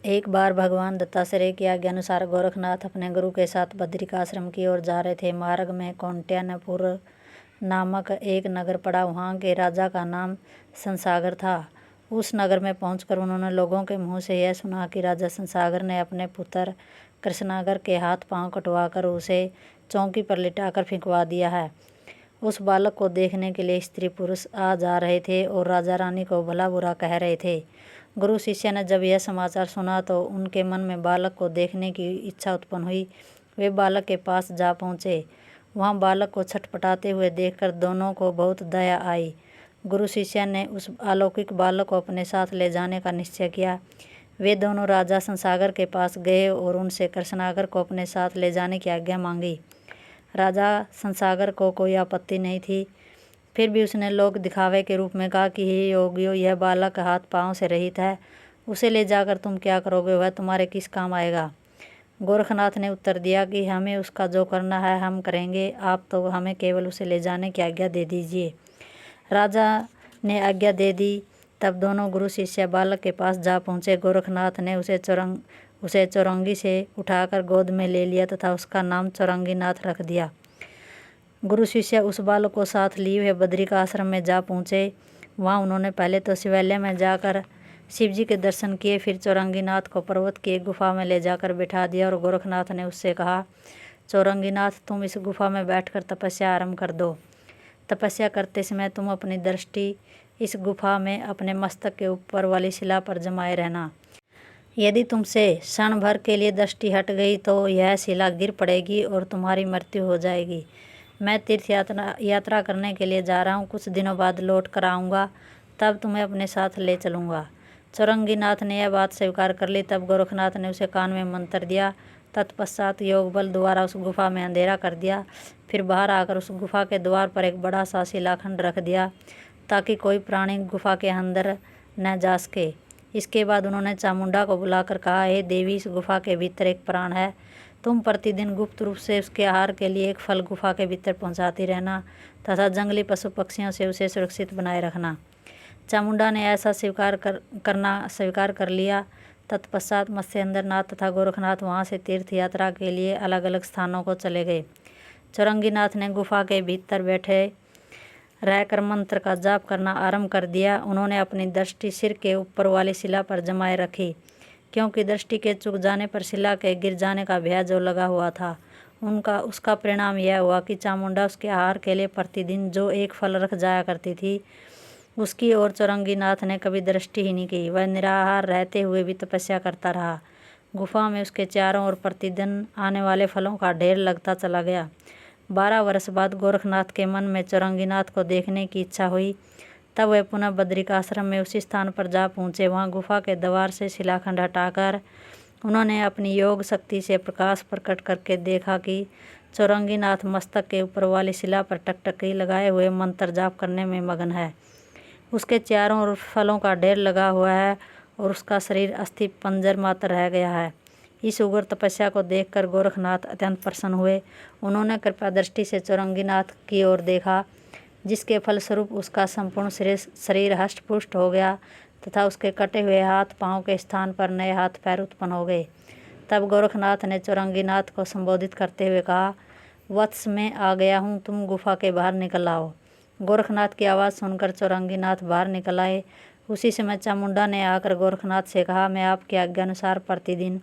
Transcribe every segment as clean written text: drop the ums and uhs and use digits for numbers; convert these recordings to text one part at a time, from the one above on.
एक बार भगवान दत्तात्रेय की आज्ञा अनुसार गोरखनाथ अपने गुरु के साथ बद्रिकाश्रम की ओर जा रहे थे। मार्ग में कौंडिन्यपुर नामक एक नगर पड़ा। वहाँ के राजा का नाम संसागर था। उस नगर में पहुंचकर उन्होंने लोगों के मुंह से यह सुना कि राजा संसागर ने अपने पुत्र कृष्णागर के हाथ पांव कटवाकर उसे चौकी पर लिटाकर फेंकवा दिया है। उस बालक को देखने के लिए स्त्री पुरुष आ जा रहे थे और राजा रानी को भला बुरा कह रहे थे। गुरु शिष्य ने जब यह समाचार सुना तो उनके मन में बालक को देखने की इच्छा उत्पन्न हुई। वे बालक के पास जा पहुँचे। वहाँ बालक को छटपटाते हुए देखकर दोनों को बहुत दया आई। गुरु शिष्य ने उस अलौकिक बालक को अपने साथ ले जाने का निश्चय किया। वे दोनों राजा संसागर के पास गए और उनसे कृष्णागर को अपने साथ ले जाने की आज्ञा मांगी। राजा संसागर को कोई आपत्ति नहीं थी, फिर भी उसने लोक दिखावे के रूप में कहा कि हे योगियों, यह बालक हाथ पांव से रहित है, उसे ले जाकर तुम क्या करोगे? वह तुम्हारे किस काम आएगा? गोरखनाथ ने उत्तर दिया कि हमें उसका जो करना है हम करेंगे, आप तो हमें केवल उसे ले जाने की आज्ञा दे दीजिए। राजा ने आज्ञा दे दी। तब दोनों गुरु शिष्य बालक के पास जा पहुँचे। गोरखनाथ ने उसे चौरंगी से उठाकर गोद में ले लिया तथा उसका नाम चौरंगीनाथ रख दिया। गुरु शिष्य उस बालक को साथ लिए हुए बद्रिका आश्रम में जा पहुँचे। वहाँ उन्होंने पहले तो शिवालय में जाकर शिवजी के दर्शन किए, फिर चौरंगीनाथ को पर्वत की एक गुफा में ले जाकर बिठा दिया और गोरखनाथ ने उससे कहा, चौरंगीनाथ, तुम इस गुफा में बैठकर तपस्या आरंभ कर दो। तपस्या करते समय तुम अपनी दृष्टि इस गुफा में अपने मस्तक के ऊपर वाली शिला पर जमाए रहना। यदि तुमसे क्षण भर के लिए दृष्टि हट गई तो यह शिला गिर पड़ेगी और तुम्हारी मृत्यु हो जाएगी। मैं तीर्थ यात्रा करने के लिए जा रहा हूँ, कुछ दिनों बाद लौट कर आऊँगा, तब तुम्हें अपने साथ ले चलूँगा। चौरंगीनाथ ने यह बात स्वीकार कर ली। तब गोरखनाथ ने उसे कान में मंत्र दिया। तत्पश्चात योग बल द्वारा उस गुफा में अंधेरा कर दिया। फिर बाहर आकर उस गुफा के द्वार पर एक बड़ा सा शिलाखंड रख दिया ताकि कोई प्राणी गुफा के अंदर न जा सके। इसके बाद उन्होंने चामुंडा को बुलाकर कहा, हे देवी, इस गुफा के भीतर एक प्राण है, तुम प्रतिदिन गुप्त रूप से उसके आहार के लिए एक फल गुफा के भीतर पहुंचाती रहना तथा जंगली पशु पक्षियों से उसे सुरक्षित बनाए रखना। चामुंडा ने ऐसा स्वीकार कर लिया। तत्पश्चात मत्स्येंद्रनाथ तथा गोरखनाथ वहाँ से तीर्थ यात्रा के लिए अलग अलग स्थानों को चले गए। चौरंगीनाथ ने गुफा के भीतर बैठे रहकर मंत्र का जाप करना आरंभ कर दिया। उन्होंने अपनी दृष्टि सिर के ऊपर वाली शिला पर जमाए रखी, क्योंकि दृष्टि के चूक जाने पर शिला के गिर जाने का भय जो लगा हुआ था उसका परिणाम यह हुआ कि चामुंडा उसके आहार के लिए प्रतिदिन जो एक फल रख जाया करती थी, उसकी ओर चौरंगीनाथ ने कभी दृष्टि ही नहीं की। वह निराहार रहते हुए भी तपस्या करता रहा। गुफा में उसके चारों ओर प्रतिदिन आने वाले फलों का ढेर लगता चला गया। 12 वर्ष बाद गोरखनाथ के मन में चौरंगीनाथ को देखने की इच्छा हुई। तब वह पुनः बद्रिकाश्रम में उसी स्थान पर जा पहुँचे। वहाँ गुफा के द्वार से शिलाखंड हटाकर उन्होंने अपनी योग शक्ति से प्रकाश प्रकट करके देखा कि चौरंगीनाथ मस्तक के ऊपर वाली शिला पर टकटकी लगाए हुए मंत्र जाप करने में मगन है। उसके चारों ओर फलों का ढेर लगा हुआ है और उसका शरीर अस्थि पंजर मात्र रह गया है। इस उग्र तपस्या को देखकर गोरखनाथ अत्यंत प्रसन्न हुए। उन्होंने कृपा दृष्टि से चौरंगीनाथ की ओर देखा, जिसके फलस्वरूप उसका संपूर्ण शरीर हष्ट पुष्ट हो गया तथा उसके कटे हुए हाथ पांव के स्थान पर नए हाथ पैर उत्पन्न हो गए। तब गोरखनाथ ने चौरंगीनाथ को संबोधित करते हुए कहा, वत्स, मैं आ गया हूँ, तुम गुफा के बाहर निकल आओ। गोरखनाथ की आवाज़ सुनकर चौरंगीनाथ बाहर निकल आए। उसी समय चामुंडा ने आकर गोरखनाथ से कहा, मैं आपकी आज्ञा अनुसार प्रतिदिन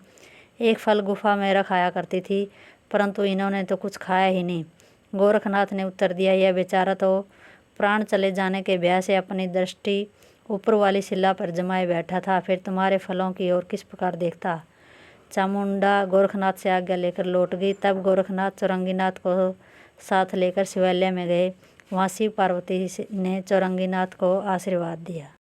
एक फल गुफा में रखाया करती थी, परंतु इन्होंने तो कुछ खाया ही नहीं। गोरखनाथ ने उत्तर दिया, यह बेचारा तो प्राण चले जाने के भय से अपनी दृष्टि ऊपर वाली शिला पर जमाए बैठा था, फिर तुम्हारे फलों की ओर किस प्रकार देखता। चामुंडा गोरखनाथ से आज्ञा लेकर लौट गई। तब गोरखनाथ चौरंगीनाथ को साथ लेकर शिवालय में गए। वहाँ शिव पार्वती ने चौरंगीनाथ को आशीर्वाद दिया।